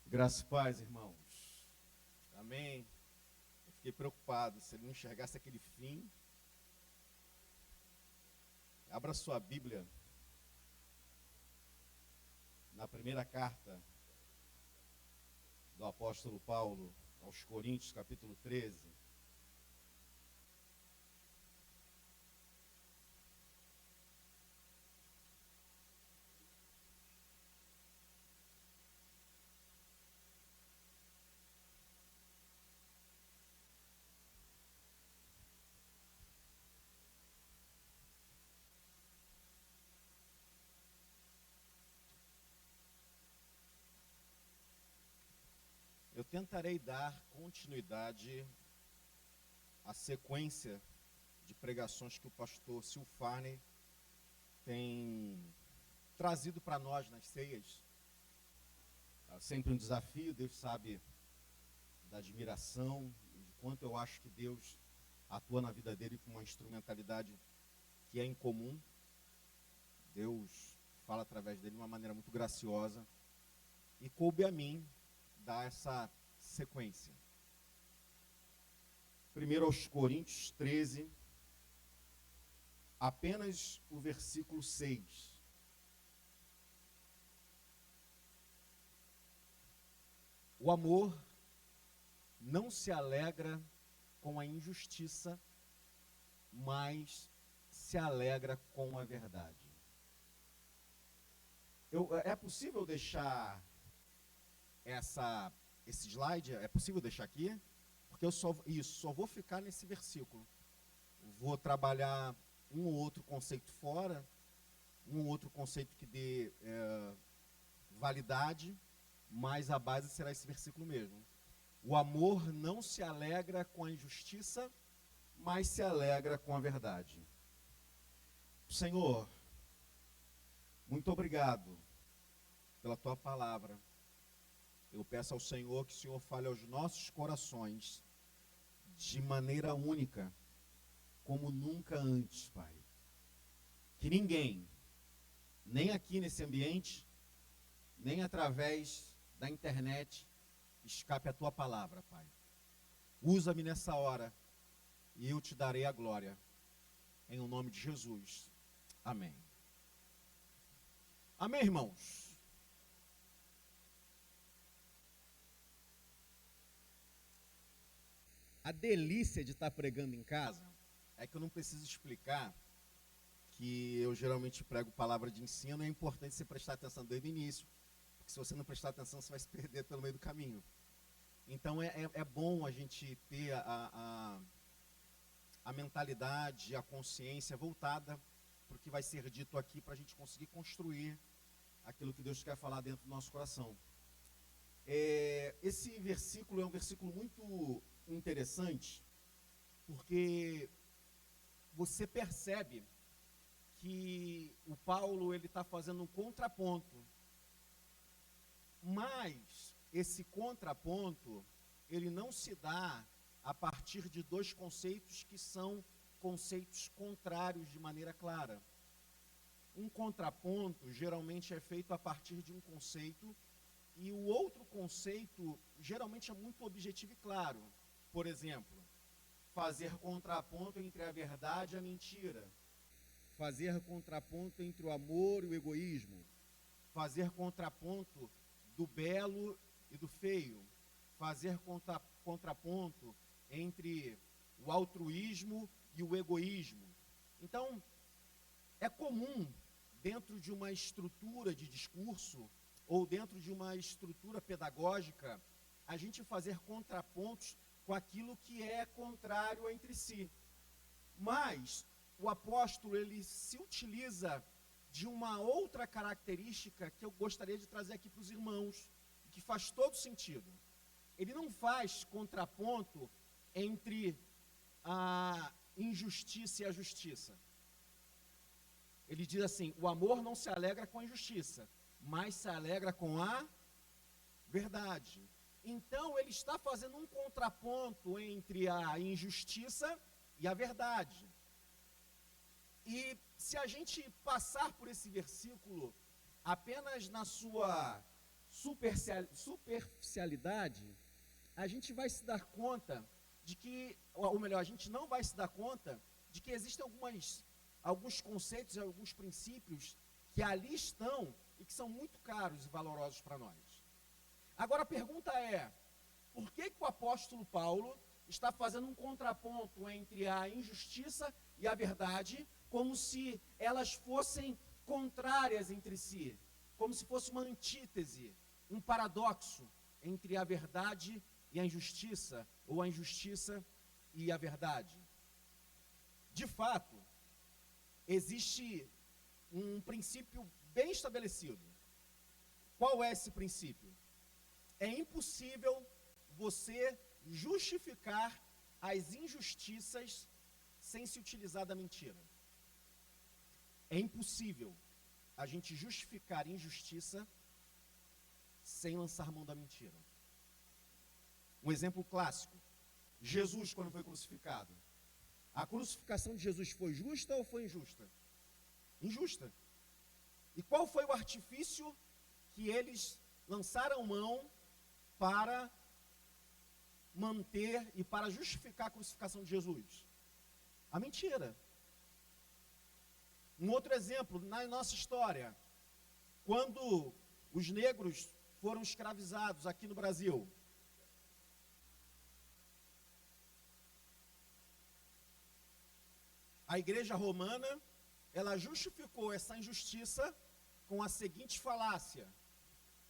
Graça e paz, irmãos. Amém. Eu fiquei preocupado se ele não enxergasse aquele fim. Abra sua Bíblia na primeira carta do apóstolo Paulo aos Coríntios, capítulo 13. Eu tentarei dar continuidade à sequência de pregações que o pastor Silfarney tem trazido para nós nas ceias. É sempre um desafio, Deus sabe da admiração e de quanto eu acho que Deus atua na vida dele com uma instrumentalidade que é incomum. Deus fala através dele de uma maneira muito graciosa e coube a mim dar essa sequência. Primeiro aos Coríntios 13, apenas o versículo 6. O amor não se alegra com a injustiça, mas se alegra com a verdade. É possível deixar esse slide? É possível deixar aqui? Porque eu só vou ficar nesse versículo. Vou trabalhar um ou outro conceito fora, um ou outro conceito que dê validade, mas a base será esse versículo mesmo. O amor não se alegra com a injustiça, mas se alegra com a verdade. Senhor, muito obrigado pela tua palavra. Eu peço ao Senhor que o Senhor fale aos nossos corações de maneira única, como nunca antes, Pai. Que ninguém, nem aqui nesse ambiente, nem através da internet, escape a tua palavra, Pai. Usa-me nessa hora e eu te darei a glória. Em o nome de Jesus. Amém. Amém, irmãos? A delícia de estar pregando em casa é que eu não preciso explicar que eu geralmente prego palavra de ensino. É importante você prestar atenção desde o início, porque se você não prestar atenção, você vai se perder pelo meio do caminho. Então é bom a gente ter a mentalidade, a consciência voltada para o que vai ser dito aqui, para a gente conseguir construir aquilo que Deus quer falar dentro do nosso coração. Esse versículo é um versículo muito interessante, porque você percebe que o Paulo ele está fazendo um contraponto, mas esse contraponto ele não se dá a partir de dois conceitos que são conceitos contrários de maneira clara. Um contraponto geralmente é feito a partir de um conceito e o outro conceito geralmente é muito objetivo e claro. Por exemplo, fazer contraponto entre a verdade e a mentira. Fazer contraponto entre o amor e o egoísmo. Fazer contraponto do belo e do feio. Fazer contraponto entre o altruísmo e o egoísmo. Então, é comum, dentro de uma estrutura de discurso, ou dentro de uma estrutura pedagógica, a gente fazer contrapontos com aquilo que é contrário entre si. Mas o apóstolo ele se utiliza de uma outra característica que eu gostaria de trazer aqui para os irmãos, que faz todo sentido. Ele não faz contraponto entre a injustiça e a justiça. Ele diz assim: o amor não se alegra com a injustiça, mas se alegra com a verdade. Então, ele está fazendo um contraponto entre a injustiça e a verdade. E se a gente passar por esse versículo apenas na sua superficialidade, a gente vai se dar conta de que, ou melhor, a gente não vai se dar conta de que existem alguns conceitos e alguns princípios que ali estão e que são muito caros e valorosos para nós. Agora a pergunta é, por que o apóstolo Paulo está fazendo um contraponto entre a injustiça e a verdade, como se elas fossem contrárias entre si, como se fosse uma antítese, um paradoxo entre a verdade e a injustiça, ou a injustiça e a verdade? De fato, existe um princípio bem estabelecido. Qual é esse princípio? É impossível você justificar as injustiças sem se utilizar da mentira. É impossível a gente justificar injustiça sem lançar mão da mentira. Um exemplo clássico, Jesus quando foi crucificado. A crucificação de Jesus foi justa ou foi injusta? Injusta. E qual foi o artifício que eles lançaram mão para manter e para justificar a crucificação de Jesus? A mentira. Um outro exemplo, na nossa história, quando os negros foram escravizados aqui no Brasil, a igreja romana, ela justificou essa injustiça com a seguinte falácia: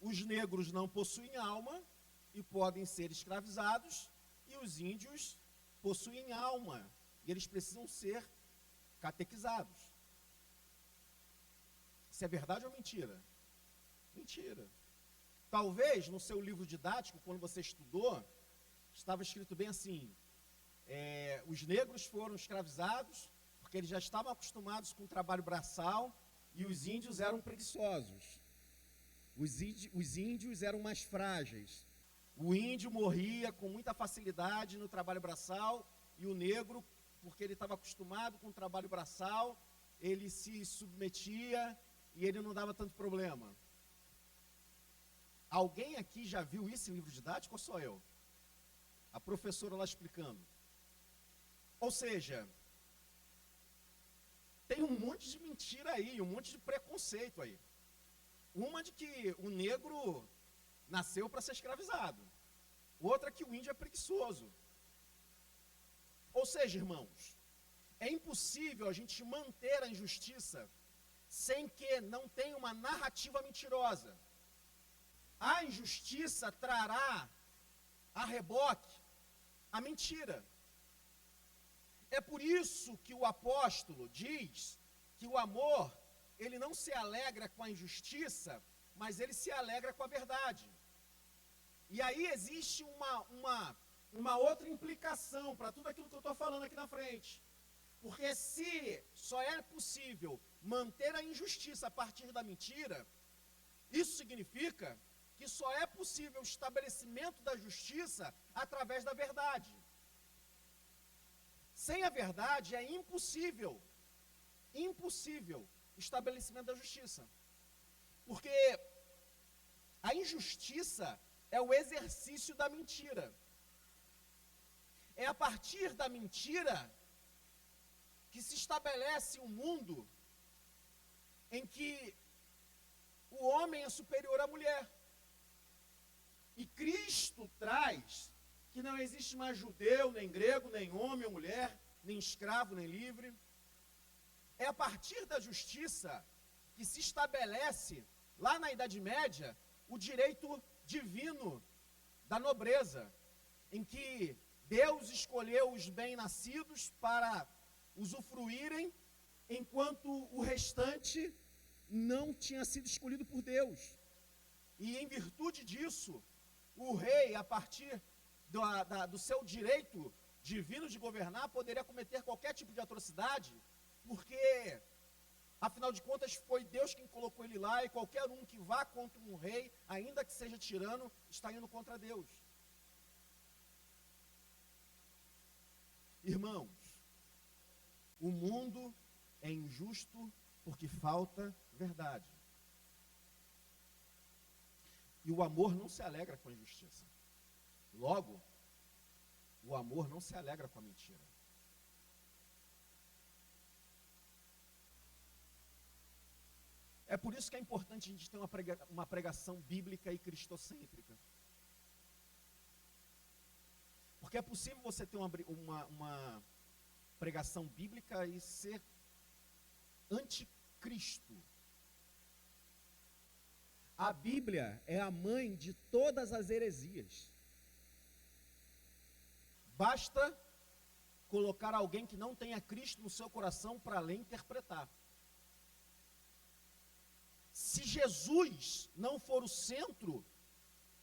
os negros não possuem alma e podem ser escravizados, e os índios possuem alma, e eles precisam ser catequizados. Isso é verdade ou mentira? Mentira. Talvez no seu livro didático, quando você estudou, estava escrito bem assim, os negros foram escravizados porque eles já estavam acostumados com o trabalho braçal e os índios eram preguiçosos. Os índios eram mais frágeis. O índio morria com muita facilidade no trabalho braçal e o negro, porque ele estava acostumado com o trabalho braçal, ele se submetia e ele não dava tanto problema. Alguém aqui já viu isso em livro didático ou só eu? A professora lá explicando. Ou seja, tem um monte de mentira aí, um monte de preconceito aí. Uma de que o negro nasceu para ser escravizado. Outra que o índio é preguiçoso. Ou seja, irmãos, é impossível a gente manter a injustiça sem que não tenha uma narrativa mentirosa. A injustiça trará a reboque a mentira. É por isso que o apóstolo diz que o amor, ele não se alegra com a injustiça, mas ele se alegra com a verdade. E aí existe uma outra implicação para tudo aquilo que eu estou falando aqui na frente. Porque se só é possível manter a injustiça a partir da mentira, isso significa que só é possível o estabelecimento da justiça através da verdade. Sem a verdade é impossível o estabelecimento da justiça. Porque a injustiça é o exercício da mentira. É a partir da mentira que se estabelece um mundo em que o homem é superior à mulher. E Cristo traz que não existe mais judeu, nem grego, nem homem ou mulher, nem escravo, nem livre. É a partir da justiça que se estabelece, lá na Idade Média, o direito divino da nobreza, em que Deus escolheu os bem-nascidos para usufruírem, enquanto o restante não tinha sido escolhido por Deus. E em virtude disso, o rei, a partir do seu direito divino de governar, poderia cometer qualquer tipo de atrocidade, porque, afinal de contas, foi Deus quem colocou ele lá, e qualquer um que vá contra um rei, ainda que seja tirano, está indo contra Deus. Irmãos, o mundo é injusto porque falta verdade. E o amor não se alegra com a injustiça. Logo, o amor não se alegra com a mentira. É por isso que é importante a gente ter uma pregação bíblica e cristocêntrica. Porque é possível você ter uma pregação bíblica e ser anticristo. A Bíblia é a mãe de todas as heresias. Basta colocar alguém que não tenha Cristo no seu coração para ler e interpretar. Se Jesus não for o centro,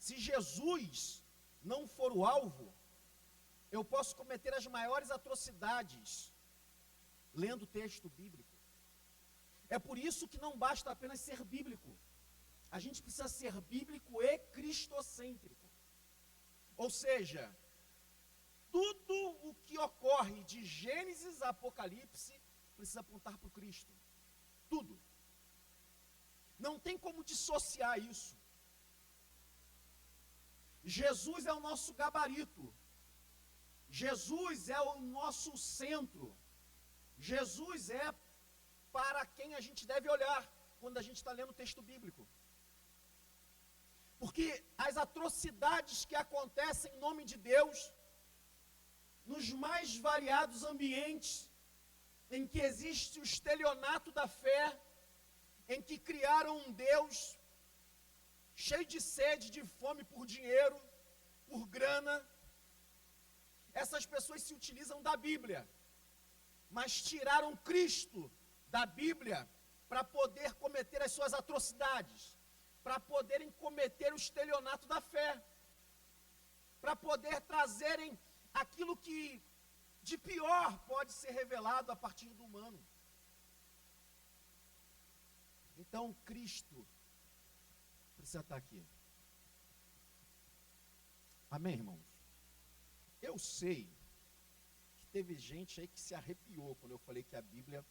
se Jesus não for o alvo, eu posso cometer as maiores atrocidades lendo o texto bíblico. É por isso que não basta apenas ser bíblico. A gente precisa ser bíblico e cristocêntrico. Ou seja, tudo o que ocorre de Gênesis a Apocalipse precisa apontar para o Cristo. Tudo. Não tem como dissociar isso. Jesus é o nosso gabarito. Jesus é o nosso centro. Jesus é para quem a gente deve olhar quando a gente está lendo o texto bíblico. Porque as atrocidades que acontecem em nome de Deus, nos mais variados ambientes, em que existe o estelionato da fé, em que criaram um Deus cheio de sede, de fome por dinheiro, por grana. Essas pessoas se utilizam da Bíblia, mas tiraram Cristo da Bíblia para poder cometer as suas atrocidades, para poderem cometer o estelionato da fé, para poder trazerem aquilo que de pior pode ser revelado a partir do humano. Então, Cristo precisa estar aqui. Amém, irmãos? Eu sei que teve gente aí que se arrepiou quando eu falei que a Bíblia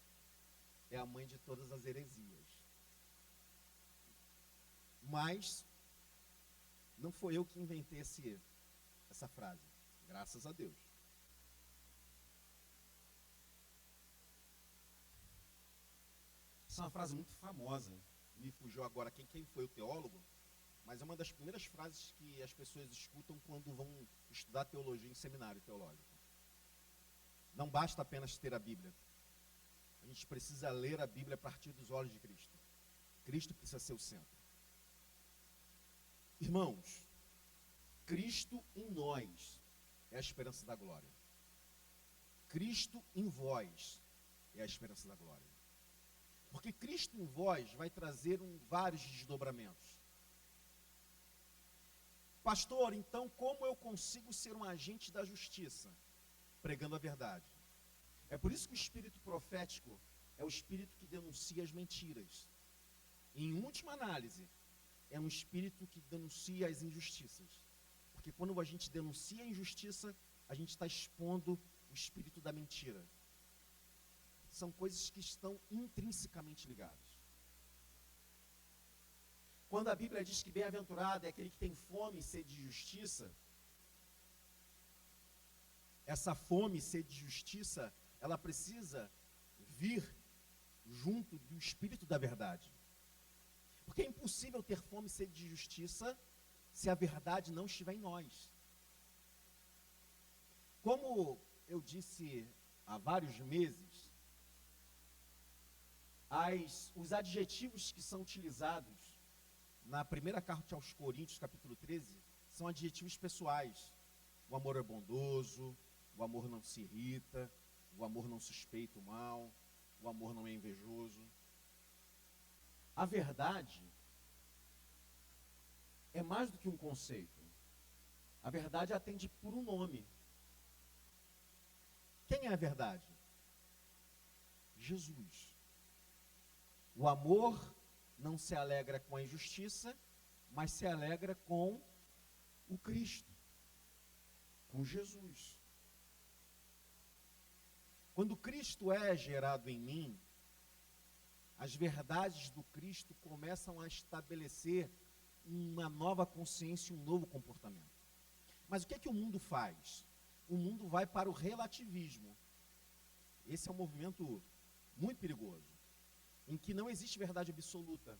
é a mãe de todas as heresias. Mas não foi eu que inventei essa frase. Graças a Deus. Essa é uma frase muito famosa. Me fugiu agora quem foi o teólogo, mas é uma das primeiras frases que as pessoas escutam quando vão estudar teologia em seminário teológico. Não basta apenas ter a Bíblia. A gente precisa ler a Bíblia a partir dos olhos de Cristo. Cristo precisa ser o centro. Irmãos, Cristo em nós é a esperança da glória. Cristo em vós é a esperança da glória. Porque Cristo em vós vai trazer vários desdobramentos. Pastor, então como eu consigo ser um agente da justiça? Pregando a verdade. É por isso que o espírito profético é o espírito que denuncia as mentiras. E, em última análise, é um espírito que denuncia as injustiças. Porque quando a gente denuncia a injustiça, a gente está expondo o espírito da mentira. São coisas que estão intrinsecamente ligadas. Quando a Bíblia diz que bem-aventurado é aquele que tem fome e sede de justiça, essa fome e sede de justiça, ela precisa vir junto do espírito da verdade. Porque é impossível ter fome e sede de justiça se a verdade não estiver em nós. Como eu disse há vários meses, os adjetivos que são utilizados na primeira carta aos Coríntios, capítulo 13, são adjetivos pessoais. O amor é bondoso, o amor não se irrita, o amor não suspeita o mal, o amor não é invejoso. A verdade é mais do que um conceito. A verdade atende por um nome. Quem é a verdade? Jesus. O amor não se alegra com a injustiça, mas se alegra com o Cristo, com Jesus. Quando Cristo é gerado em mim, as verdades do Cristo começam a estabelecer uma nova consciência, um novo comportamento. Mas o que é que o mundo faz? O mundo vai para o relativismo. Esse é um movimento muito perigoso, em que não existe verdade absoluta.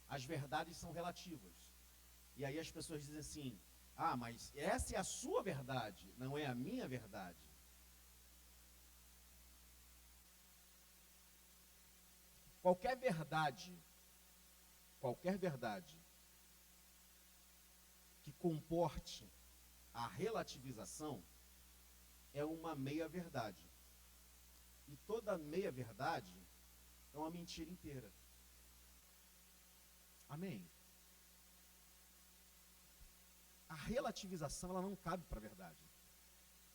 As verdades são relativas. E aí as pessoas dizem assim, mas essa é a sua verdade, não é a minha verdade. Qualquer verdade que comporte a relativização é uma meia-verdade. E toda meia-verdade é uma mentira inteira. Amém? A relativização, ela não cabe para a verdade.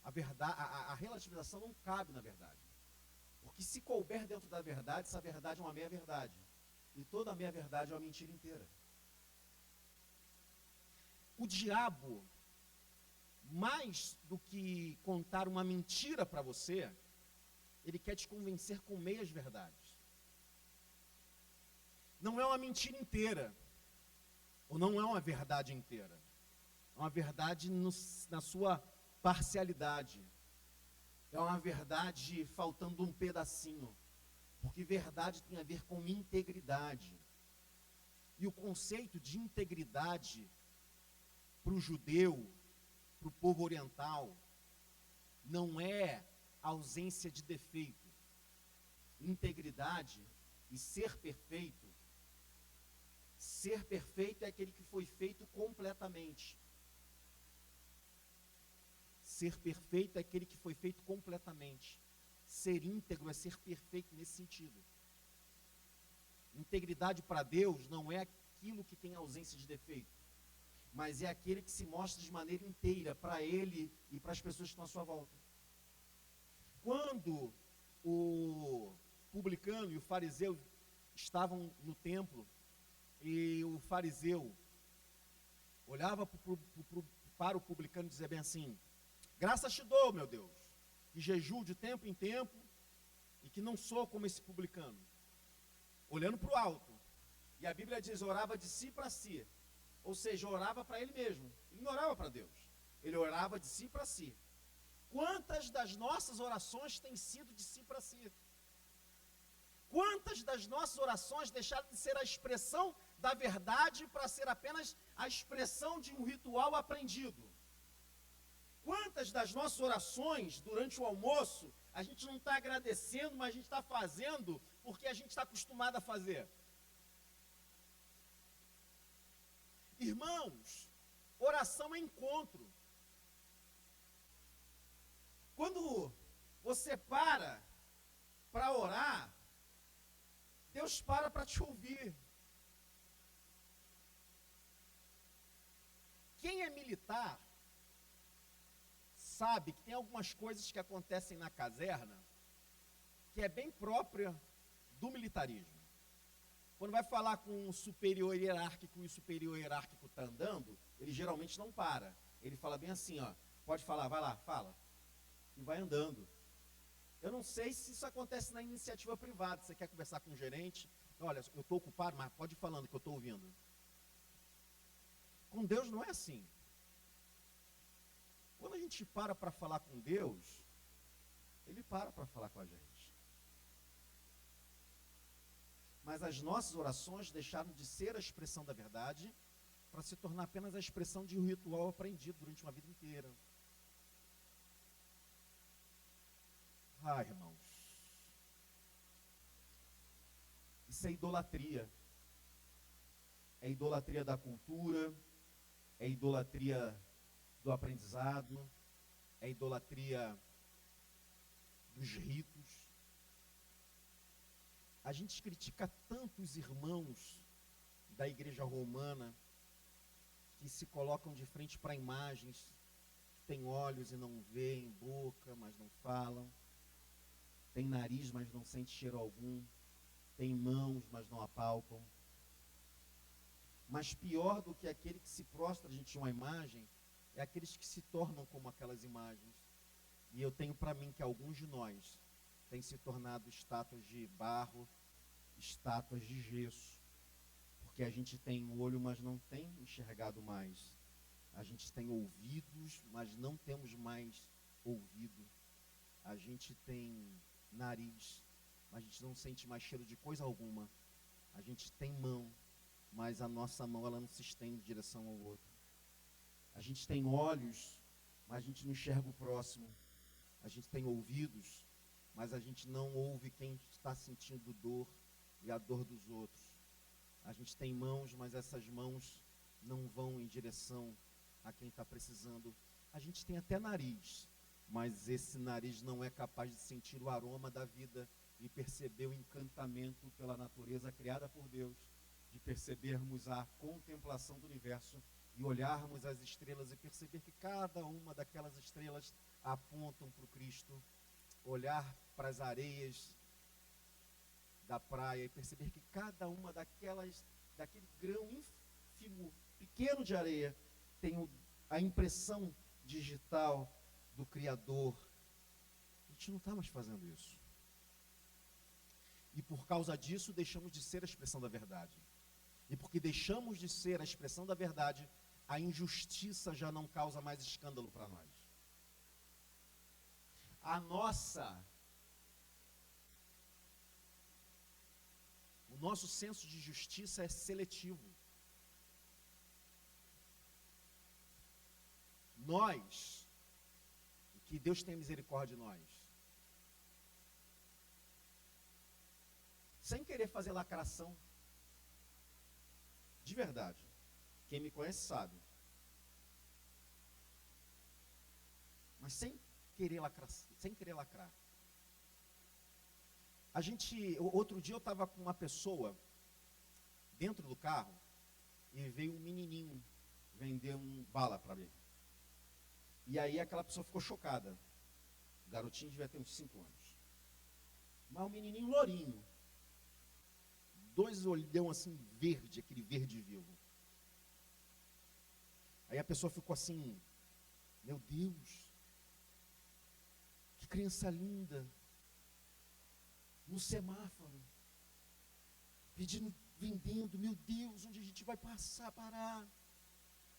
A relativização não cabe na verdade. Porque se couber dentro da verdade, essa verdade é uma meia-verdade. E toda meia-verdade é uma mentira inteira. O diabo, mais do que contar uma mentira para você, ele quer te convencer com meias-verdades. Não é uma mentira inteira, ou não é uma verdade inteira. É uma verdade na sua parcialidade. É uma verdade faltando um pedacinho. Porque verdade tem a ver com integridade. E o conceito de integridade para o judeu, para o povo oriental, não é ausência de defeito. Integridade e ser perfeito é aquele que foi feito completamente. Ser perfeito é aquele que foi feito completamente. Ser íntegro é ser perfeito nesse sentido. Integridade para Deus não é aquilo que tem ausência de defeito, mas é aquele que se mostra de maneira inteira para Ele e para as pessoas que estão à sua volta. Quando o publicano e o fariseu estavam no templo, e o fariseu olhava para o publicano e dizia bem assim, graças te dou, meu Deus, que jejuo de tempo em tempo, e que não sou como esse publicano. Olhando para o alto. E a Bíblia diz, orava de si para si. Ou seja, orava para ele mesmo. Ele não orava para Deus. Ele orava de si para si. Quantas das nossas orações têm sido de si para si? Quantas das nossas orações deixaram de ser a expressão da verdade para ser apenas a expressão de um ritual aprendido? Quantas das nossas orações durante o almoço a gente não está agradecendo, mas a gente está fazendo porque a gente está acostumado a fazer? Irmãos, oração é encontro. Quando você para orar, Deus para te ouvir. Quem é militar sabe que tem algumas coisas que acontecem na caserna que é bem própria do militarismo. Quando vai falar com um superior hierárquico e o superior hierárquico está andando, ele geralmente não para. Ele fala bem assim, pode falar, vai lá, fala. E vai andando. Eu não sei se isso acontece na iniciativa privada. Você quer conversar com um gerente? Olha, eu estou ocupado, mas pode ir falando que eu estou ouvindo. Com Deus não é assim. Quando a gente para falar com Deus, Ele para falar com a gente. Mas as nossas orações deixaram de ser a expressão da verdade para se tornar apenas a expressão de um ritual aprendido durante uma vida inteira. Irmãos, isso é idolatria. É idolatria da cultura, é idolatria do aprendizado, é idolatria dos ritos. A gente critica tanto os irmãos da igreja romana que se colocam de frente para imagens, que têm olhos e não veem, boca, mas não falam, tem nariz, mas não sente cheiro algum, tem mãos, mas não apalpam. Mas pior do que aquele que se prostra diante de uma imagem, é aqueles que se tornam como aquelas imagens. E eu tenho para mim que alguns de nós têm se tornado estátuas de barro, estátuas de gesso, Porque a gente tem olho, mas não tem enxergado mais. A gente tem ouvidos, mas não temos mais ouvido. A gente tem nariz, mas a gente não sente mais cheiro de coisa alguma. A gente tem mão, mas a nossa mão ela não se estende em direção ao outro. A gente tem olhos, mas a gente não enxerga o próximo. A gente tem ouvidos, mas a gente não ouve quem está sentindo dor e a dor dos outros. A gente tem mãos, mas essas mãos não vão em direção a quem está precisando. A gente tem até nariz, mas esse nariz não é capaz de sentir o aroma da vida e perceber o encantamento pela natureza criada por Deus, de percebermos a contemplação do universo e olharmos as estrelas e perceber que cada uma daquelas estrelas apontam para o Cristo, olhar para as areias da praia e perceber que cada uma daquele grão ínfimo, pequeno de areia, tem a impressão digital do Criador. A gente não está mais fazendo isso. E por causa disso, deixamos de ser a expressão da verdade. E porque deixamos de ser a expressão da verdade, a injustiça já não causa mais escândalo para nós. O nosso senso de justiça é seletivo. Nós, que Deus tenha misericórdia de nós, sem querer fazer lacração, de verdade, quem me conhece sabe, mas sem querer lacrar. Outro dia eu estava com uma pessoa dentro do carro e veio um menininho vender bala para mim. E aí aquela pessoa ficou chocada. O garotinho devia ter uns 5 anos. Mas um menininho lourinho. 2 olhão assim verde, aquele verde vivo. Aí a pessoa ficou assim, meu Deus, que criança linda. No semáforo, vendendo, meu Deus, onde a gente vai parar?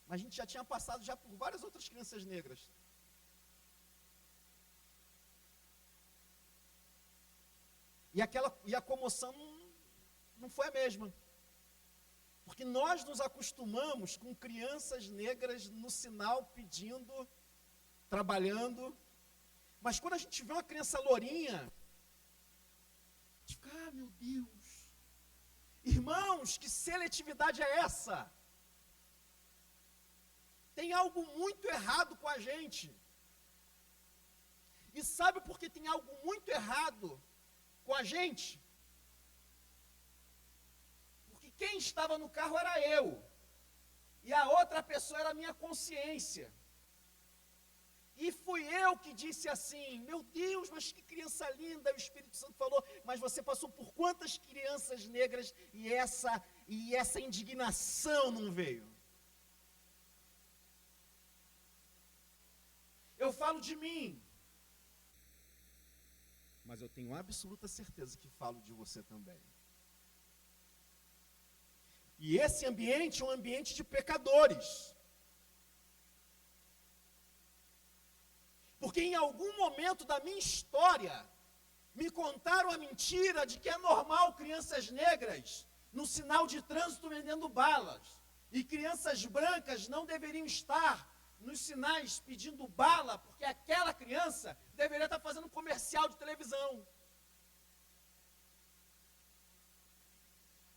Mas a gente já tinha passado já por várias outras crianças negras. E a comoção não foi a mesma. Porque nós nos acostumamos com crianças negras no sinal pedindo, trabalhando. Mas quando a gente vê uma criança lourinha, a gente fica, meu Deus. Irmãos, que seletividade é essa? Tem algo muito errado com a gente. E sabe por que tem algo muito errado com a gente? Porque quem estava no carro era eu. E a outra pessoa era a minha consciência. E fui eu que disse assim, meu Deus, mas que criança linda. E o Espírito Santo falou, mas você passou por quantas crianças negras e essa indignação não veio? Eu falo de mim, mas eu tenho absoluta certeza que falo de você também. E esse ambiente é um ambiente de pecadores. Porque em algum momento da minha história, me contaram a mentira de que é normal crianças negras no sinal de trânsito vendendo balas. E crianças brancas não deveriam estar nos sinais pedindo bala, porque aquela criança deveria estar fazendo comercial de televisão.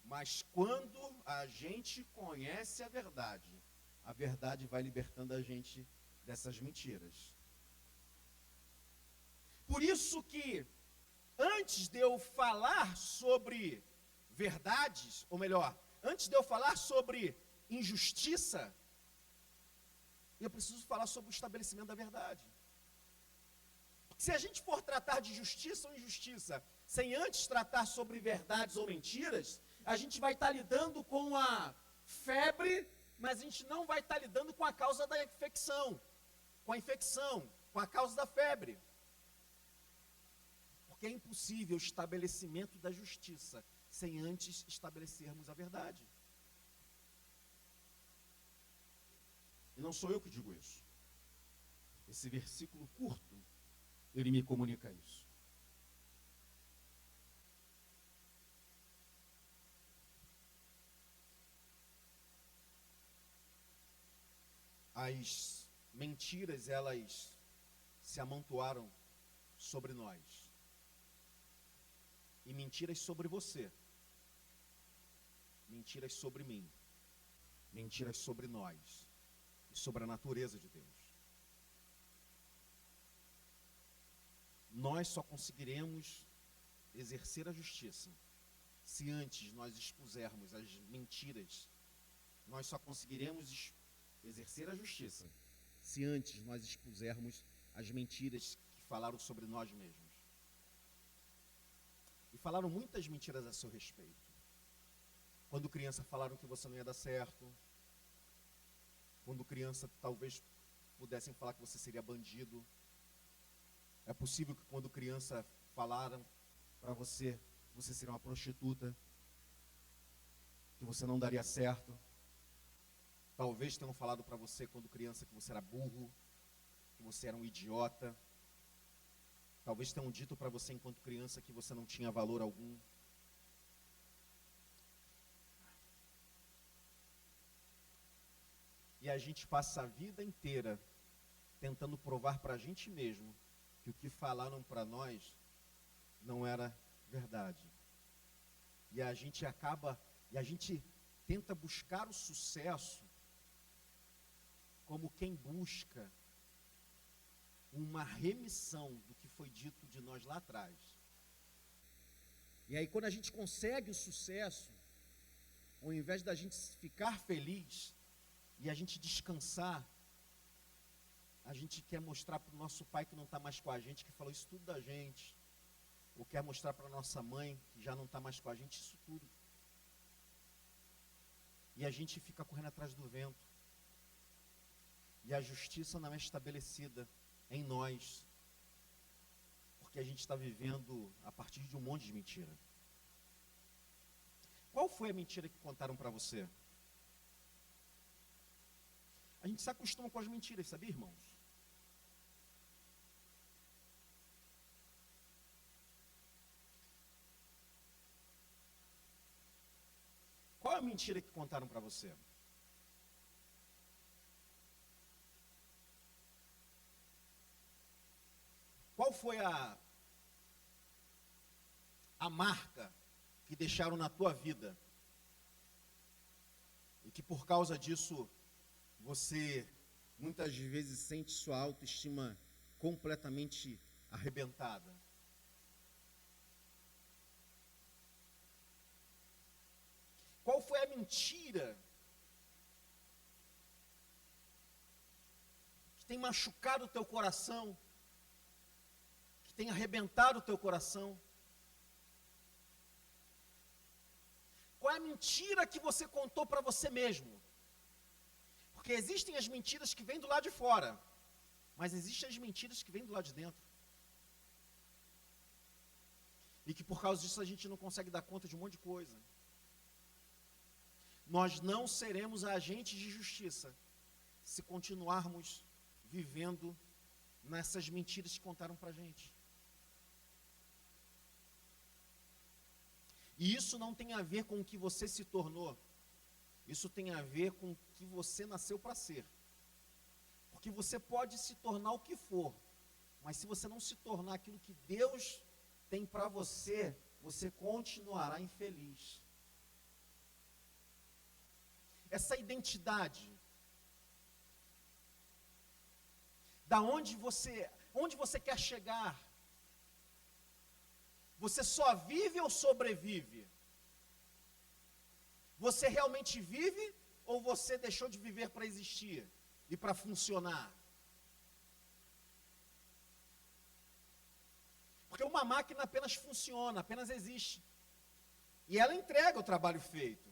Mas quando a gente conhece a verdade vai libertando a gente dessas mentiras. Por isso que, antes de eu falar sobre verdades, ou melhor, antes de eu falar sobre injustiça, eu preciso falar sobre o estabelecimento da verdade. Porque se a gente for tratar de justiça ou injustiça, sem antes tratar sobre verdades ou mentiras, a gente vai estar lidando com a febre, mas a gente não vai estar lidando com a causa da infecção, com a causa da febre. Porque é impossível o estabelecimento da justiça sem antes estabelecermos a verdade. não sou eu que digo isso. Esse versículo curto, ele me comunica isso. As mentiras, elas se amontoaram sobre nós. E mentiras sobre você. Mentiras sobre mim. Mentiras sobre nós. E sobre a natureza de Deus. Nós só conseguiremos exercer a justiça se antes nós expusermos as mentiras. Nós só conseguiremos exercer a justiça se antes nós expusermos as mentiras que falaram sobre nós mesmos. E falaram muitas mentiras a seu respeito. Quando criança falaram que você não ia dar certo. Quando criança talvez pudessem falar que você seria bandido. É possível que quando criança falaram para você que você seria uma prostituta, que você não daria certo. Talvez tenham falado para você quando criança que você era burro, que você era um idiota. Talvez tenham dito para você enquanto criança que você não tinha valor algum. E a gente passa a vida inteira tentando provar para a gente mesmo que o que falaram para nós não era verdade. E a gente tenta buscar o sucesso como quem busca uma remissão do que foi dito de nós lá atrás. E aí quando a gente consegue o sucesso, ao invés da gente ficar feliz e a gente descansar, a gente quer mostrar para o nosso pai que não está mais com a gente, que falou isso tudo da gente, ou quer mostrar para a nossa mãe que já não está mais com a gente, isso tudo. E a gente fica correndo atrás do vento. E a justiça não é estabelecida em nós, porque a gente está vivendo a partir de um monte de mentira. Qual foi a mentira que contaram para você? A gente se acostuma com as mentiras, sabia, irmãos? Qual é a mentira que contaram para você? Qual foi a marca que deixaram na tua vida? E que por causa disso, você muitas vezes sente sua autoestima completamente arrebentada. Qual foi a mentira que tem machucado o teu coração? Tem arrebentado o teu coração? Qual é a mentira que você contou para você mesmo? Porque existem as mentiras que vêm do lado de fora, mas existem as mentiras que vêm do lado de dentro. E que por causa disso a gente não consegue dar conta de um monte de coisa. Nós não seremos agentes de justiça se continuarmos vivendo nessas mentiras que contaram para a gente. E isso não tem a ver com o que você se tornou. Isso tem a ver com o que você nasceu para ser. Porque você pode se tornar o que for, mas se você não se tornar aquilo que Deus tem para você, você continuará infeliz. Essa identidade, onde você quer chegar? Você só vive ou sobrevive? Você realmente vive ou você deixou de viver para existir e para funcionar? Porque uma máquina apenas funciona, apenas existe. E ela entrega o trabalho feito.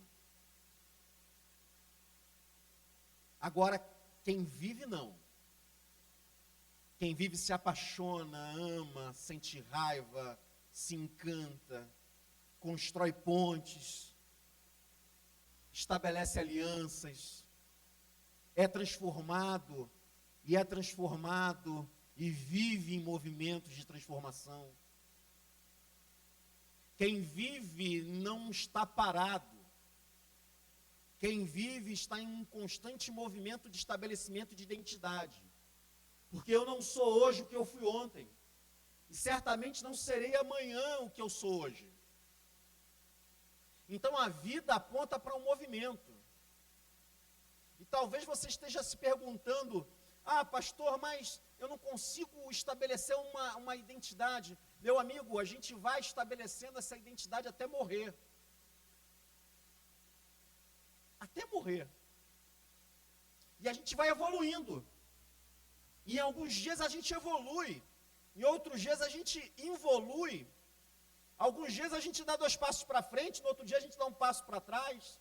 Agora, quem vive não. Quem vive se apaixona, ama, sente raiva, se encanta, constrói pontes, estabelece alianças, é transformado e vive em movimentos de transformação. Quem vive não está parado. Quem vive está em um constante movimento de estabelecimento de identidade. Porque eu não sou hoje o que eu fui ontem. E certamente não serei amanhã o que eu sou hoje. Então a vida aponta para um movimento. E talvez você esteja se perguntando: pastor, mas eu não consigo estabelecer uma identidade. Meu amigo, a gente vai estabelecendo essa identidade até morrer. Até morrer. E a gente vai evoluindo. E em alguns dias a gente evolui. Em outros dias a gente involui. Alguns dias a gente dá 2 passos para frente, no outro dia a gente dá um passo para trás.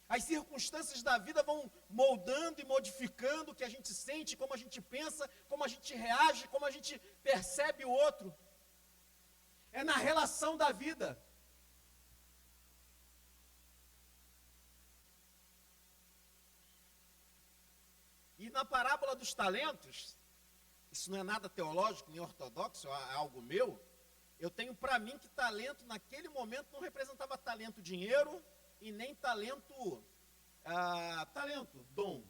As circunstâncias da vida vão moldando e modificando o que a gente sente, como a gente pensa, como a gente reage, como a gente percebe o outro. É na relação da vida. E na parábola dos talentos, isso não é nada teológico nem ortodoxo, é algo meu. Eu tenho para mim que talento naquele momento não representava talento dinheiro e nem talento dom.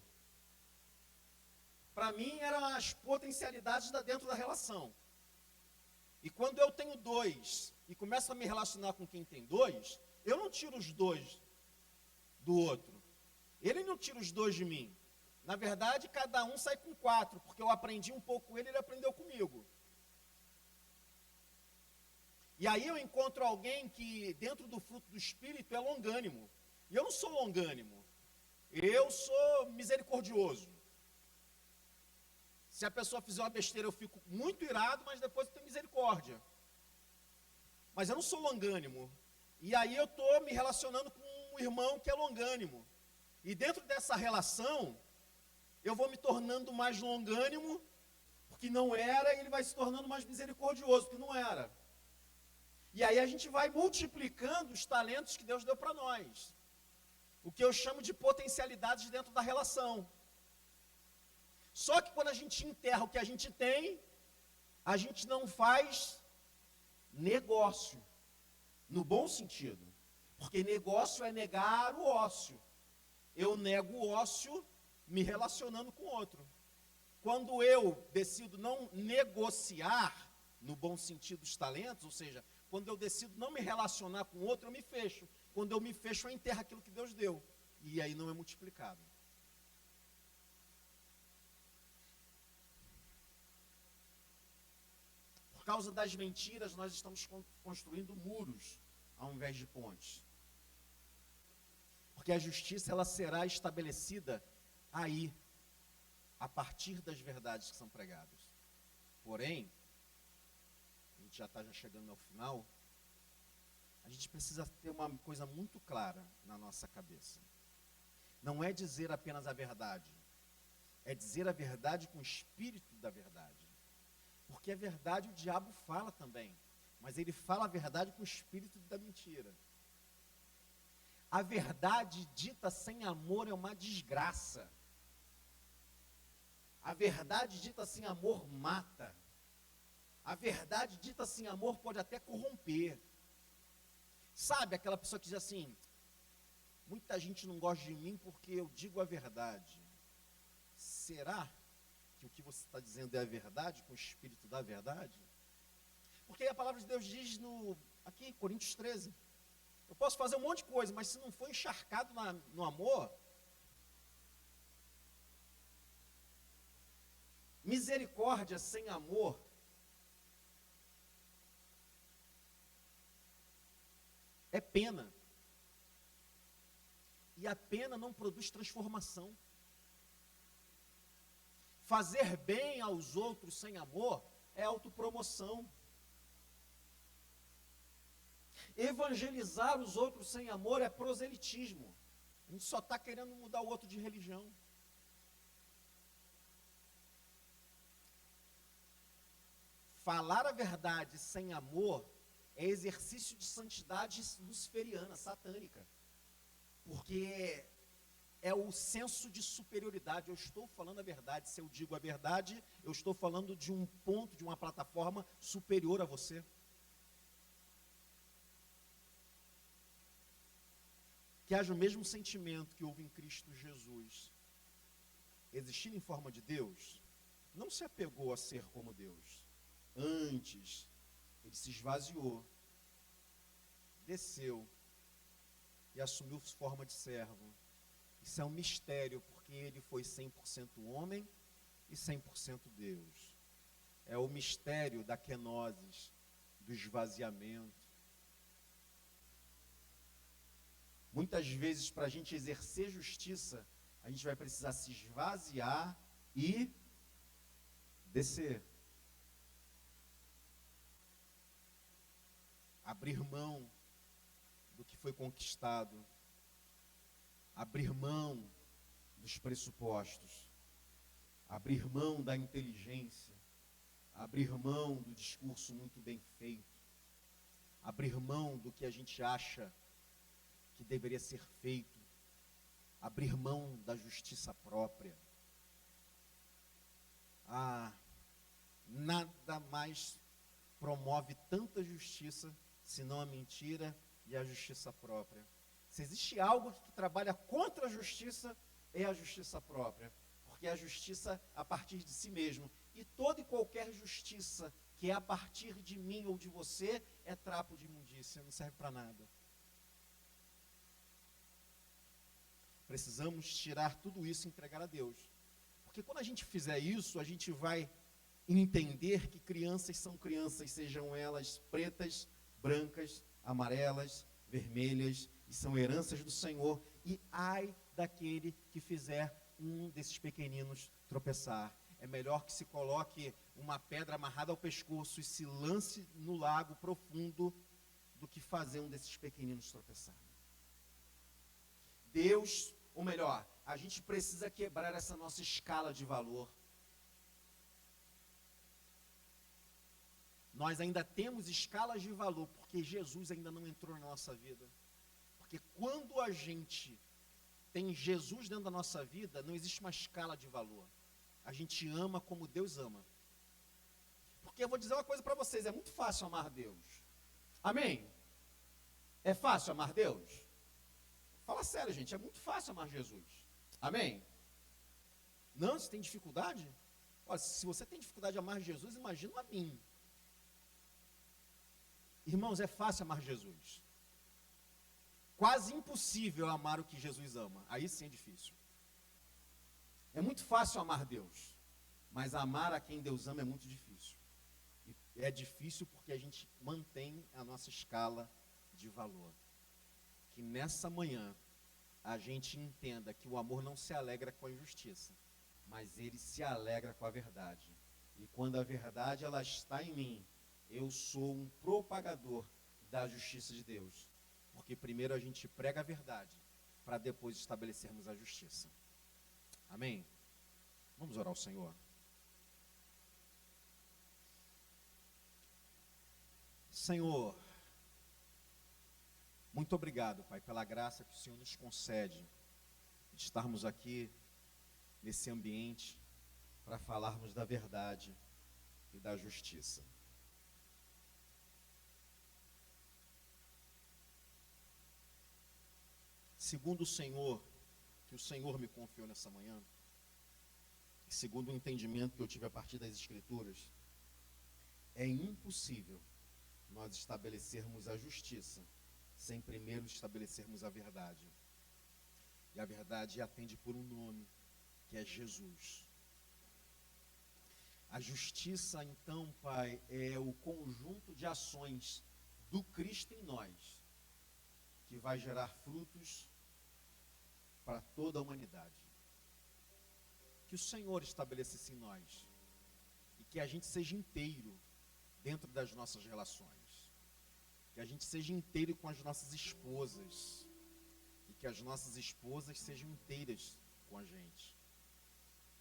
Para mim eram as potencialidades dentro da relação. E quando eu tenho 2 e começo a me relacionar com quem tem 2, eu não tiro os 2 do outro. Ele não tira os 2 de mim. Na verdade, cada um sai com 4, porque eu aprendi um pouco com ele, ele aprendeu comigo. E aí eu encontro alguém que, dentro do fruto do Espírito, é longânimo. E eu não sou longânimo. Eu sou misericordioso. Se a pessoa fizer uma besteira, eu fico muito irado, mas depois eu tenho misericórdia. Mas eu não sou longânimo. E aí eu estou me relacionando com um irmão que é longânimo. E dentro dessa relação, eu vou me tornando mais longânimo, porque não era, e ele vai se tornando mais misericordioso, porque não era. E aí a gente vai multiplicando os talentos que Deus deu para nós. O que eu chamo de potencialidades dentro da relação. Só que quando a gente enterra o que a gente tem, a gente não faz negócio, no bom sentido. Porque negócio é negar o ócio. Eu nego o ócio me relacionando com o outro. Quando eu decido não negociar, no bom sentido, os talentos, ou seja, quando eu decido não me relacionar com o outro, eu me fecho. Quando eu me fecho, eu enterro aquilo que Deus deu. E aí não é multiplicado. Por causa das mentiras, nós estamos construindo muros, ao invés de pontes. Porque a justiça, ela será estabelecida aí, a partir das verdades que são pregadas. Porém, a gente já está chegando ao final, a gente precisa ter uma coisa muito clara na nossa cabeça. Não é dizer apenas a verdade, é dizer a verdade com o espírito da verdade. Porque a verdade o diabo fala também, mas ele fala a verdade com o espírito da mentira. A verdade dita sem amor é uma desgraça. A verdade dita sem amor mata. A verdade dita sem amor pode até corromper. Sabe aquela pessoa que diz assim: muita gente não gosta de mim porque eu digo a verdade. Será que o que você está dizendo é a verdade, com o espírito da verdade? Porque a palavra de Deus diz aqui, Coríntios 13, eu posso fazer um monte de coisa, mas se não for encharcado no amor, misericórdia sem amor é pena. E a pena não produz transformação. Fazer bem aos outros sem amor é autopromoção. Evangelizar os outros sem amor é proselitismo. A gente só está querendo mudar o outro de religião. Falar a verdade sem amor é exercício de santidade luciferiana, satânica. Porque é o senso de superioridade. Eu estou falando a verdade. Se eu digo a verdade, eu estou falando de um ponto, de uma plataforma superior a você. Que haja o mesmo sentimento que houve em Cristo Jesus. Existindo em forma de Deus, não se apegou a ser como Deus. Antes, ele se esvaziou, desceu e assumiu forma de servo. Isso é um mistério, porque ele foi 100% homem e 100% Deus. É o mistério da kenosis, do esvaziamento. Muitas vezes, para a gente exercer justiça, a gente vai precisar se esvaziar e descer. Abrir mão do que foi conquistado. Abrir mão dos pressupostos. Abrir mão da inteligência. Abrir mão do discurso muito bem feito. Abrir mão do que a gente acha que deveria ser feito. Abrir mão da justiça própria. Nada mais promove tanta justiça senão a mentira e a justiça própria. Se existe algo que trabalha contra a justiça, é a justiça própria. Porque é a justiça a partir de si mesmo. E toda e qualquer justiça que é a partir de mim ou de você, é trapo de imundícia, não serve para nada. Precisamos tirar tudo isso e entregar a Deus. Porque quando a gente fizer isso, a gente vai entender que crianças são crianças, sejam elas pretas, brancas, amarelas, vermelhas, e são heranças do Senhor. E ai daquele que fizer um desses pequeninos tropeçar. É melhor que se coloque uma pedra amarrada ao pescoço e se lance no lago profundo do que fazer um desses pequeninos tropeçar. Deus, ou melhor, a gente precisa quebrar essa nossa escala de valor. Nós ainda temos escalas de valor, porque Jesus ainda não entrou na nossa vida. Porque quando a gente tem Jesus dentro da nossa vida, não existe uma escala de valor. A gente ama como Deus ama. Porque eu vou dizer uma coisa para vocês, é muito fácil amar Deus. Amém? É fácil amar Deus? Fala sério, gente, é muito fácil amar Jesus. Amém? Não, você tem dificuldade? Olha, se você tem dificuldade de amar Jesus, imagina a mim. Irmãos, é fácil amar Jesus. Quase impossível amar o que Jesus ama. Aí sim é difícil. É muito fácil amar Deus, mas amar a quem Deus ama é muito difícil. E é difícil porque a gente mantém a nossa escala de valor. Que nessa manhã a gente entenda que o amor não se alegra com a injustiça, mas ele se alegra com a verdade. E quando a verdade ela está em mim, eu sou um propagador da justiça de Deus. Porque primeiro a gente prega a verdade, para depois estabelecermos a justiça. Amém? Vamos orar ao Senhor. Senhor, muito obrigado, Pai, pela graça que o Senhor nos concede de estarmos aqui nesse ambiente para falarmos da verdade e da justiça. Segundo o Senhor, que o Senhor me confiou nessa manhã, e segundo o entendimento que eu tive a partir das Escrituras, é impossível nós estabelecermos a justiça sem primeiro estabelecermos a verdade. E a verdade atende por um nome, que é Jesus. A justiça, então, Pai, é o conjunto de ações do Cristo em nós, que vai gerar frutos para toda a humanidade. Que o Senhor estabeleça isso em nós, e que a gente seja inteiro dentro das nossas relações. Que a gente seja inteiro com as nossas esposas. E que as nossas esposas sejam inteiras com a gente.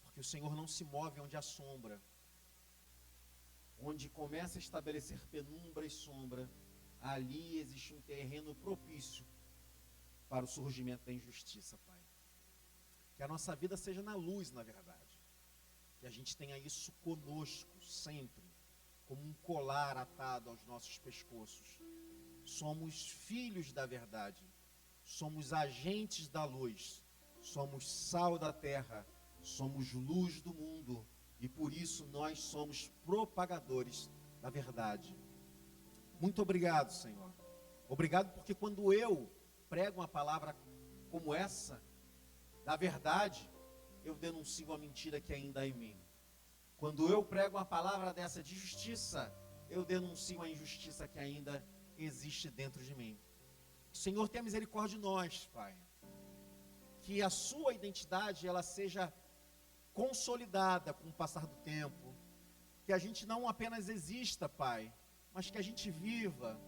Porque o Senhor não se move onde há sombra. Onde começa a estabelecer penumbra e sombra, ali existe um terreno propício para o surgimento da injustiça, Pai. Que a nossa vida seja na luz, na verdade. Que a gente tenha isso conosco, sempre, como um colar atado aos nossos pescoços. Somos filhos da verdade, somos agentes da luz, somos sal da terra, somos luz do mundo, e por isso nós somos propagadores da verdade. Muito obrigado, Senhor. Obrigado porque quando eu prego uma palavra como essa, da verdade, eu denuncio a mentira que ainda há em mim. Quando eu prego uma palavra dessa de justiça, eu denuncio a injustiça que ainda existe dentro de mim. O Senhor tenha misericórdia de nós, Pai. Que a sua identidade, ela seja consolidada com o passar do tempo. Que a gente não apenas exista, Pai, mas que a gente viva.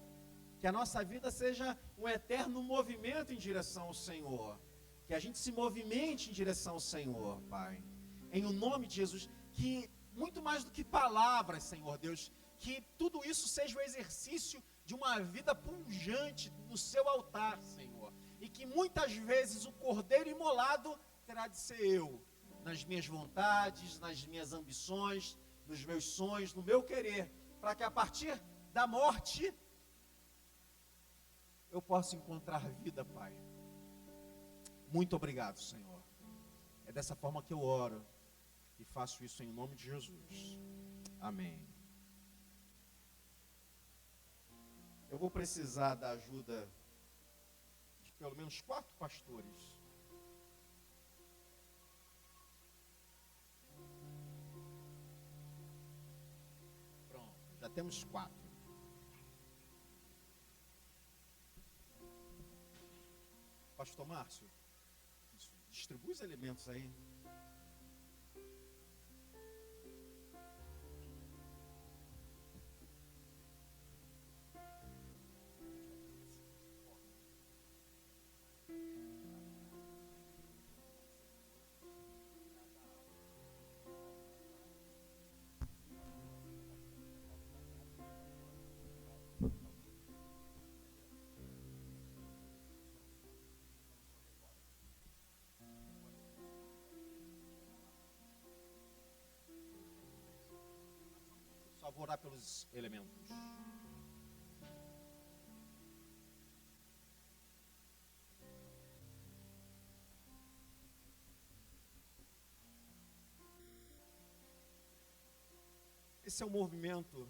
Que a nossa vida seja um eterno movimento em direção ao Senhor. Que a gente se movimente em direção ao Senhor, Pai. Em o nome de Jesus, que muito mais do que palavras, Senhor Deus, que tudo isso seja o exercício de uma vida pujante no seu altar, Senhor. E que muitas vezes o cordeiro imolado terá de ser eu, nas minhas vontades, nas minhas ambições, nos meus sonhos, no meu querer, para que a partir da morte eu possa encontrar vida, Pai. Muito obrigado, Senhor. É dessa forma que eu oro e faço isso em nome de Jesus. Amém. Eu vou precisar da ajuda de pelo menos 4 pastores. Pronto, já temos 4. Pastor Márcio, distribui os elementos aí. Só vou orar pelos elementos. Esse é um movimento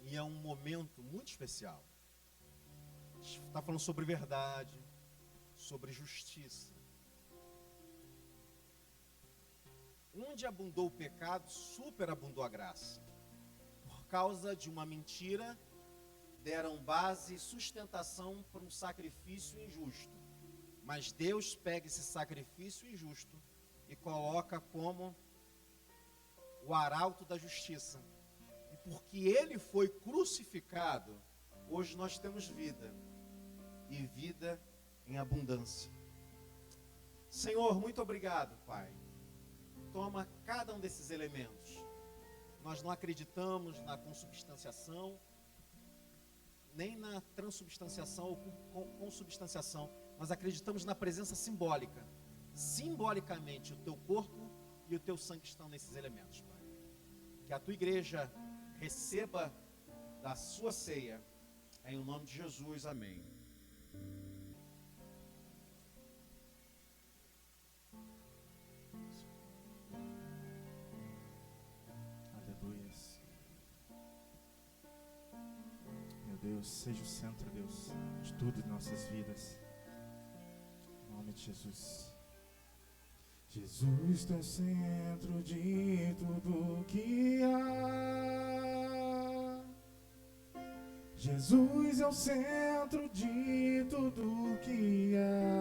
e é um momento muito especial. A gente está falando sobre verdade, sobre justiça. Onde abundou o pecado, superabundou a graça. Por causa de uma mentira, deram base e sustentação para um sacrifício injusto. Mas Deus pega esse sacrifício injusto e coloca como o arauto da justiça. E porque ele foi crucificado, hoje nós temos vida. E vida em abundância. Senhor, muito obrigado, Pai. Toma cada um desses elementos. Nós não acreditamos na consubstanciação, nem na transubstanciação ou consubstanciação. Nós acreditamos na presença simbólica. Simbolicamente, o teu corpo e o teu sangue estão nesses elementos, Pai. Que a tua igreja receba da sua ceia, em o nome de Jesus, amém. Deus, seja o centro, Deus, de tudo em nossas vidas. Em nome de Jesus. Jesus, teu centro de tudo que há. Jesus é o centro de tudo que há.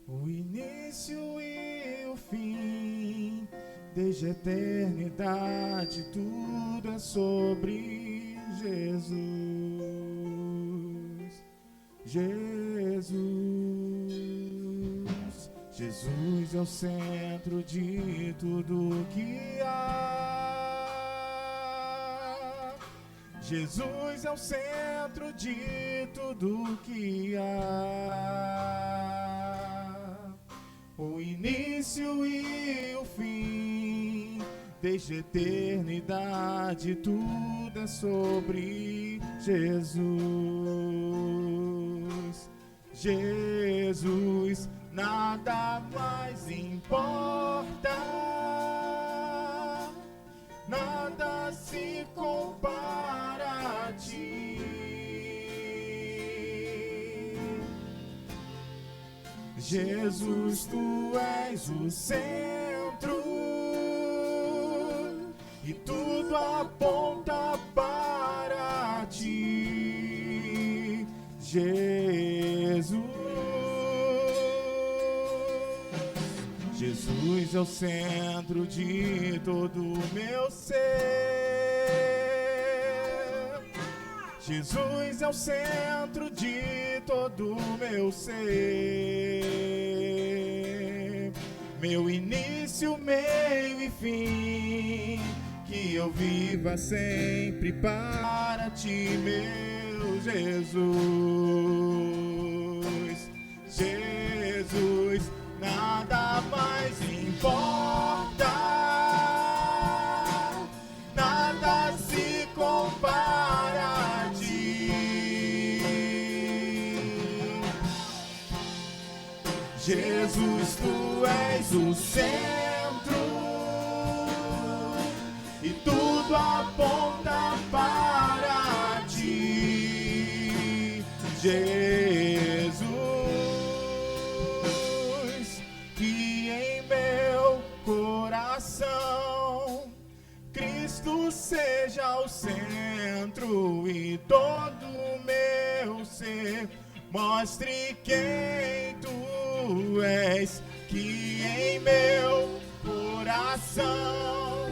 O início e o fim, desde a eternidade, tudo é sobre Jesus. Jesus. Jesus é o centro de tudo que há. Jesus é o centro de tudo que há, o início e o fim, desde a eternidade, tudo é sobre Jesus. Jesus, nada mais importa, nada se compara a ti. Jesus, tu és o centro e tudo aponta para ti. Jesus, Jesus é o centro de todo o meu ser. Jesus é o centro de todo o meu ser. Meu início, meio e fim, que eu viva sempre para ti, meu Jesus. Jesus, nada mais importa, nada se compara a ti. Jesus, tu és o centro e tudo aponta para ti. Jesus, que em meu coração Cristo seja o centro e todo o meu ser mostre quem tu és. Que em meu coração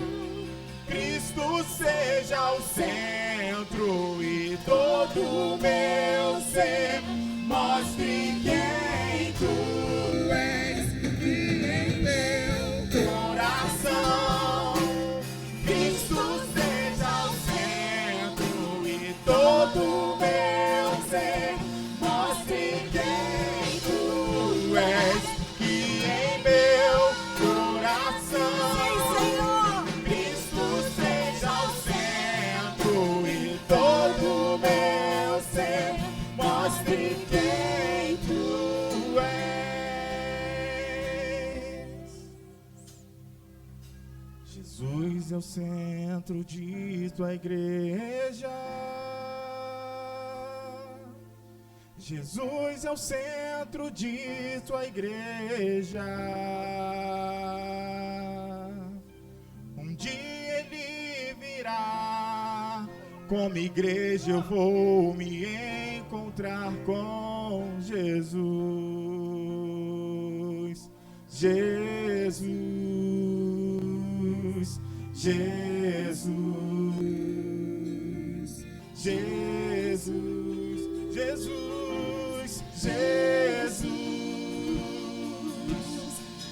Cristo seja o centro e todo o meu ser mostre quem tu és. Que em meu coração Cristo seja o centro e todo o meu ser mostre quem tu és. Que em meu coração Cristo seja o centro e todo o meu ser mostre quem tu és. Jesus é o centro de tua igreja. Jesus é o centro de tua igreja. Um dia ele virá, como igreja eu vou me encontrar com Jesus. Jesus, Jesus, Jesus, Jesus, Jesus,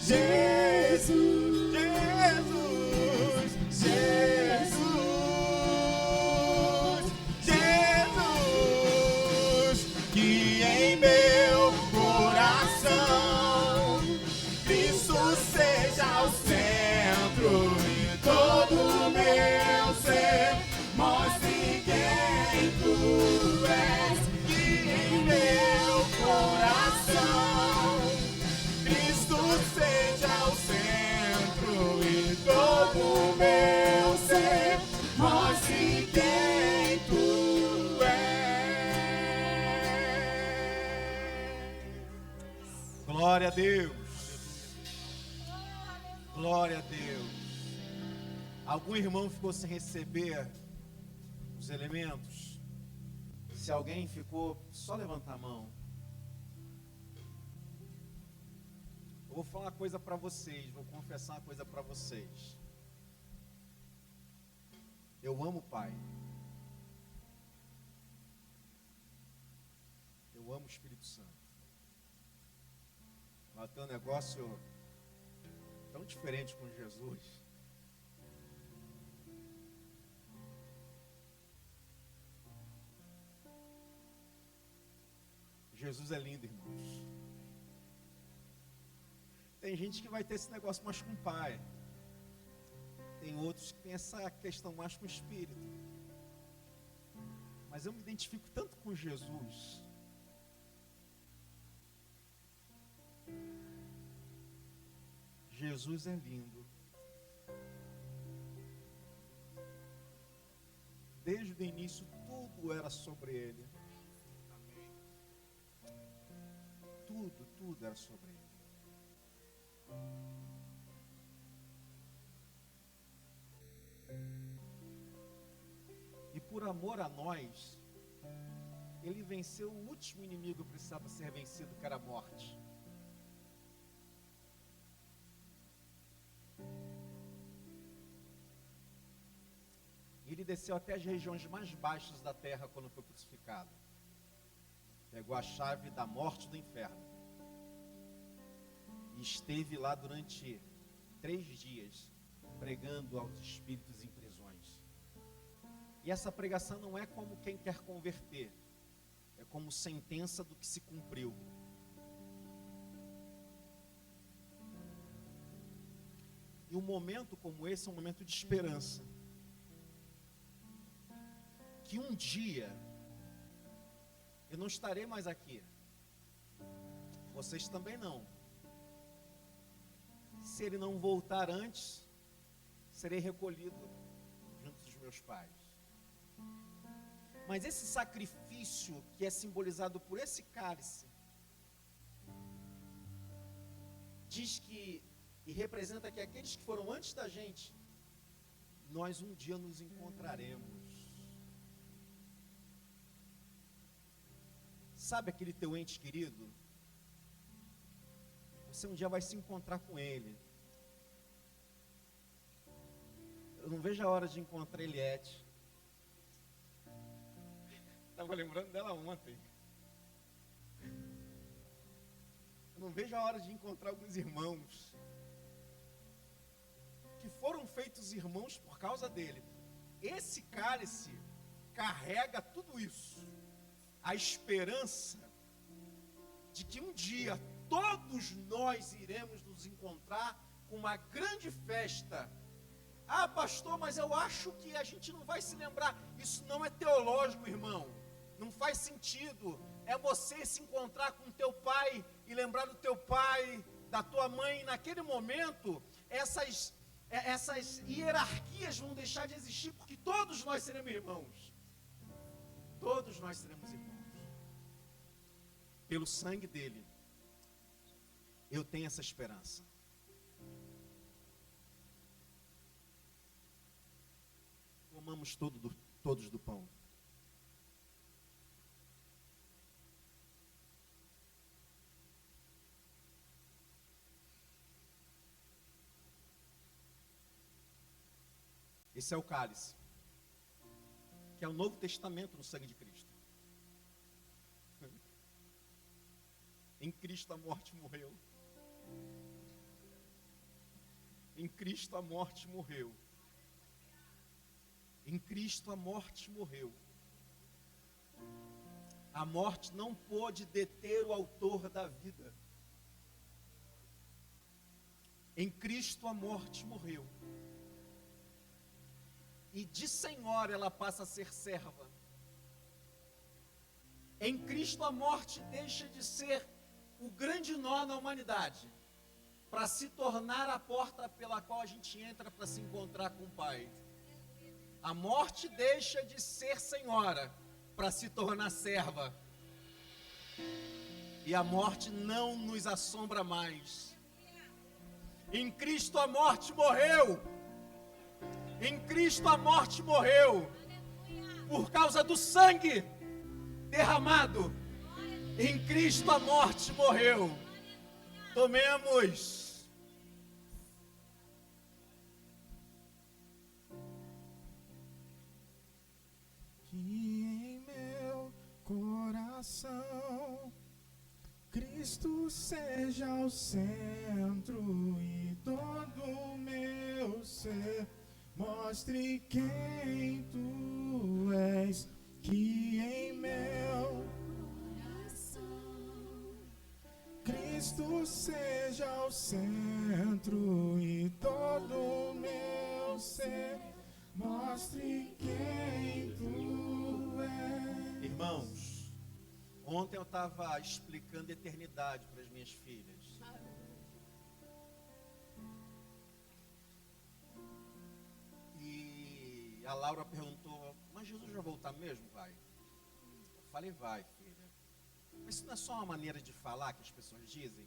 Jesus, Jesus, Jesus, que em meu coração Cristo seja o centro e todo o meu ser mostre quem tu és. Que em meu coração Cristo seja o centro e todo o meu ser mostre quem tu és. Glória a Deus. Glória a Deus. Algum irmão ficou sem receber os elementos? Se alguém ficou, só levanta a mão. Eu vou falar uma coisa para vocês, vou confessar uma coisa para vocês. Eu amo o Pai. Eu amo o Espírito Santo. Mas tem um negócio tão diferente com Jesus. Jesus é lindo, irmãos. Tem gente que vai ter esse negócio mais com o pai. Tem outros que tem essa questão mais com o espírito. Mas eu me identifico tanto com Jesus. Jesus é lindo. Desde o início, tudo era sobre Ele. Tudo era sobre Ele. E por amor a nós, Ele venceu o último inimigo que precisava ser vencido, que era a morte. Ele desceu até as regiões mais baixas da terra quando foi crucificado. Pegou a chave da morte do inferno. E esteve lá durante 3 dias, pregando aos espíritos em prisões. E essa pregação não é como quem quer converter, é como sentença do que se cumpriu. E um momento como esse é um momento de esperança. Que um dia eu não estarei mais aqui. Vocês também não. Se Ele não voltar antes, serei recolhido junto dos meus pais. Mas esse sacrifício que é simbolizado por esse cálice, diz que, e representa que aqueles que foram antes da gente, nós um dia nos encontraremos. Sabe aquele teu ente querido? Você um dia vai se encontrar com ele. Eu não vejo a hora de encontrar Eliette. Estava lembrando dela ontem. Eu não vejo a hora de encontrar alguns irmãos que foram feitos irmãos por causa dele. Esse cálice carrega tudo isso. A esperança de que um dia todos nós iremos nos encontrar com uma grande festa. Ah, pastor, mas eu acho que a gente não vai se lembrar. Isso não é teológico, irmão. Não faz sentido. É você se encontrar com teu pai e lembrar do teu pai, da tua mãe. Naquele momento, essas hierarquias vão deixar de existir, porque todos nós seremos irmãos. Todos nós seremos irmãos. Pelo sangue dele, eu tenho essa esperança. Comamos todos do pão. Esse é o cálice, que é o Novo Testamento no sangue de Cristo. Em Cristo a morte morreu. Em Cristo a morte morreu. Em Cristo a morte morreu. A morte não pôde deter o autor da vida. Em Cristo a morte morreu. E de senhora ela passa a ser serva. Em Cristo a morte deixa de ser o grande nó na humanidade, para se tornar a porta pela qual a gente entra para se encontrar com o Pai. A morte deixa de ser senhora para se tornar serva. E a morte não nos assombra mais. Em Cristo a morte morreu. Em Cristo a morte morreu. Por causa do sangue derramado. Em Cristo a morte morreu. Tomemos. Que em meu coração Cristo seja o centro e todo o meu ser mostre quem tu és. Que em meu seja o centro e todo o meu ser mostre quem tu és. Irmãos, ontem eu estava explicando eternidade para as minhas filhas. E a Laura perguntou, mas Jesus vai voltar mesmo, pai? Eu falei, vai, filha. Mas isso não é só uma maneira de falar que as pessoas dizem?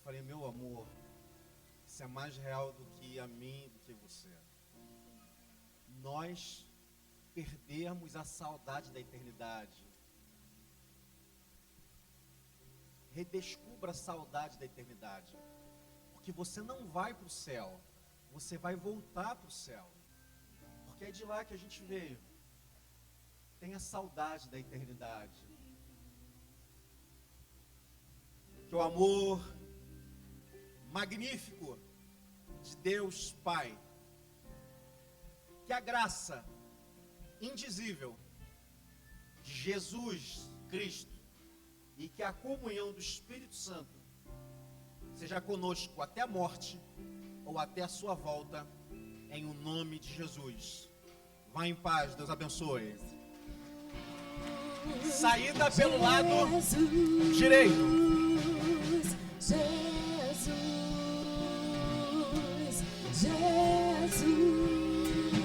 Eu falei, meu amor, isso é mais real do que a mim, do que você. Nós perdemos a saudade da eternidade. Redescubra a saudade da eternidade. Porque você não vai para o céu, você vai voltar para o céu. Porque é de lá que a gente veio. Tenha saudade da eternidade. Que o amor magnífico de Deus Pai, que a graça indizível de Jesus Cristo e que a comunhão do Espírito Santo seja conosco até a morte ou até a sua volta, em o nome de Jesus. Vá em paz, Deus abençoe. Saída pelo lado direito. Jesus.